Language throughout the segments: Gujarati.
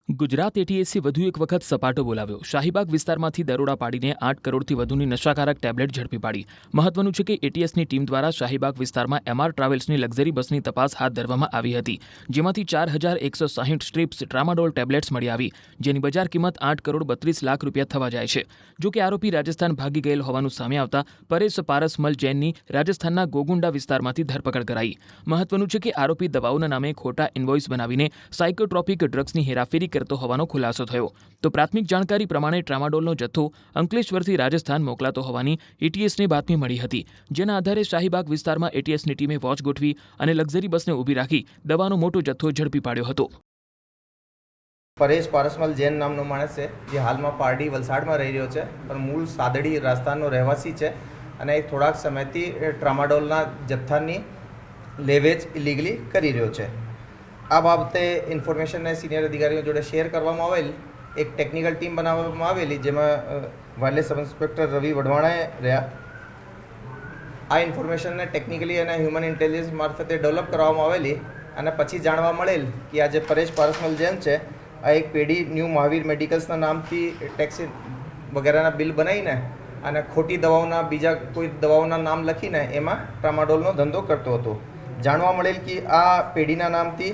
ગુજરાત એટીએસથી વધુ એક વખત સપાટો બોલાવ્યો. શાહીબાગ વિસ્તારમાંથી દરોડા પાડીને 8 કરોડથી વધુની નશાકારક ટેબ્લેટ ઝડપી પાડી. મહત્વનું છે કે એટીએસની ટીમ દ્વારા શાહીબાગ વિસ્તારમાં એમઆર ટ્રાવેલ્સની લક્ઝરી બસની તપાસ હાથ ધરવામાં આવી હતી, જેમાંથી 4160 સ્ટ્રીપ્સ ટ્રામાડોલ ટેબ્લેટ્સ મળી આવી, જેની બજાર કિંમત 8 કરોડ 32 લાખ રૂપિયા થવા જાય છે. જો કે આરોપી રાજસ્થાન ભાગી ગયેલ હોવાનું સામે આવતા પરેશ પારસમલ જૈનની રાજસ્થાનના ગોગુંડા વિસ્તારમાંથી ધરપકડ કરાઈ. મહત્વનું છે કે આરોપી દવાઓના નામે ખોટા ઇન્વોઇસ બનાવીને સાયકોટ્રોપિક ડ્રગ્સની હેરાફેરી કરતો હોવાનો ખુલાસો થયો. તો પ્રાથમિક જાણકારી પ્રમાણે ટ્રામાડોલનો જથ્થો અંકલેશ્વરથી રાજસ્થાન મોકલાતો હોવાની એટીએસને બાતમી મળી હતી, જેના આધારે શાહીબાગ વિસ્તારમાં એટીએસની ટીમે વોચ ગોઠવી અને લક્ઝરી બસને ઊભી રાખી દવાનો મોટો જથ્થો ઝડપી પાડ્યો હતો. પરેશ પારસમલ જૈન નામનો માણસ છે, જે હાલમાં પારડી વલસાડમાં રહી રહ્યો છે, પણ મૂળ સાદડી રાજસ્થાનનો રહેવાસી છે અને એ થોડાક સમયથી ટ્રામાડોલના જથ્થાની લેવેચ ઇલીગલી કરી રહ્યો છે. આ બાબતે ઇન્ફોર્મેશનને સિનિયર અધિકારીઓ જોડે શેર કરવામાં આવેલ એક ટેકનિકલ ટીમ બનાવવામાં આવેલી, જેમાં વાયરલેસ સબ ઇન્સ્પેક્ટર રવિ વઢવાણાએ રહ્યા. આ ઇન્ફોર્મેશનને ટેકનિકલી અને હ્યુમન ઇન્ટેલિજન્સ મારફતે ડેવલપ કરવામાં આવેલી અને પછી જાણવા મળેલ કે આ જે પરેશ પારસમલ જૈન છે, આ એક પેઢી ન્યૂ મહાવીર મેડિકલ્સના નામથી ટેક્સી વગેરેના બિલ બનાવીને અને ખોટી દવાઓના બીજા કોઈ દવાઓના નામ લખીને એમાં ટ્રામાડોલનો ધંધો કરતો હતો. જાણવા મળેલ કે આ પેઢીના નામથી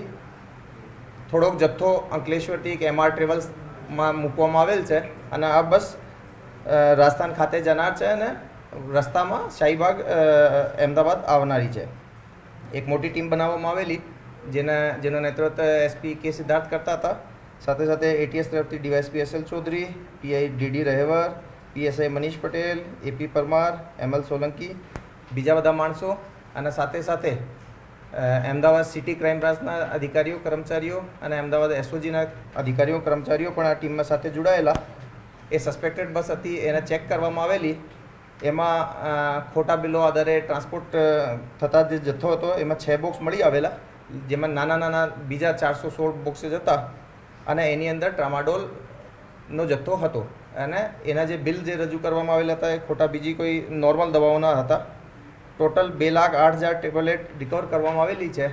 થોડોક જથ્થો અંકલેશ્વરથી એક એમઆર ટ્રેવલ્સમાં મૂકવામાં આવેલ છે અને આ બસ રાજસ્થાન ખાતે જનાર છે અને રસ્તામાં શાહીબાગ અમદાવાદ આવનારી છે. એક મોટી ટીમ બનાવવામાં આવેલી, જેનો નેતૃત્વ એસપી કે સિદ્ધાર્થ કરતા હતા. સાથે સાથે એટીએસ તરફથી DYSP SL Chaudhary, PI DD Rahevar, PSI Manish Patel, AP Parmar, ML Solanki, બીજા બધા માણસો અને સાથે સાથે અમદાવાદ સિટી ક્રાઇમ બ્રાન્ચના અધિકારીઓ કર્મચારીઓ અને અમદાવાદ એસઓજીના અધિકારીઓ કર્મચારીઓ પણ આ ટીમમાં સાથે જોડાયેલા. એ સસ્પેક્ટેડ બસ હતી, એને ચેક કરવામાં આવેલી. એમાં ખોટા બિલો આધારે ટ્રાન્સપોર્ટ થતા જે જથ્થો હતો એમાં 6 બોક્સ મળી આવેલા, જેમાં નાના નાના બીજા 416 બોક્સેસ હતા અને એની અંદર ટ્રામાડોલનો જથ્થો હતો અને એના જે બિલ જે રજૂ કરવામાં આવેલા હતા એ ખોટા બીજી કોઈ નોર્મલ દવાઓના હતા. ટોટલ 2,08,000 ટેબ્લેટ રિકવર કરવામાં આવેલી છે.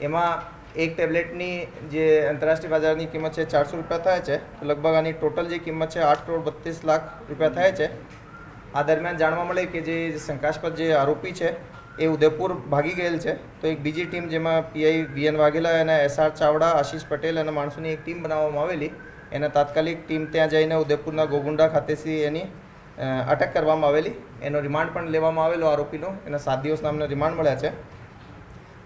એમાં એક ટેબ્લેટની જે આંતરરાષ્ટ્રીય બજારની કિંમત છે 400 રૂપિયા થાય છે, તો લગભગ આની ટોટલ જે કિંમત છે 8 કરોડ 32 લાખ રૂપિયા થાય છે. આ દરમિયાન જાણવા મળે કે જે શંકાસ્પદ જે આરોપી છે એ ઉદયપુર ભાગી ગયેલ છે. તો એક બીજી ટીમ, જેમાં પીઆઈ વીએન વાઘેલા અને એસઆર ચાવડા, આશીષ પટેલ અને માણસોની એક ટીમ બનાવવામાં આવેલી. એને તાત્કાલિક ટીમ ત્યાં જઈને ઉદયપુરના ગોગુંડા ખાતેથી એની અટક કરવામાં આવેલી. એનો રિમાન્ડ પણ લેવામાં આવેલો આરોપીનો. એના 7 દિવસના અમને રિમાન્ડ મળ્યા છે.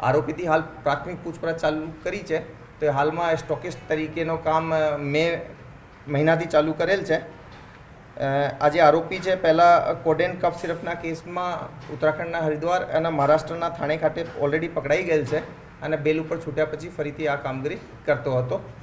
આરોપીથી હાલ પ્રાથમિક પૂછપરછ ચાલુ કરી છે. તો હાલમાં સ્ટોકિસ્ટ તરીકેનો કામ મે મહિનાથી ચાલુ કરેલ છે. આ જે આરોપી છે, પહેલાં કોડેન કફ સિરપના કેસમાં ઉત્તરાખંડના હરિદ્વાર અને મહારાષ્ટ્રના થાણે ખાતે ઓલરેડી પકડાઈ ગયેલ છે અને બેલ ઉપર છૂટ્યા પછી ફરીથી આ કામગીરી કરતો હતો.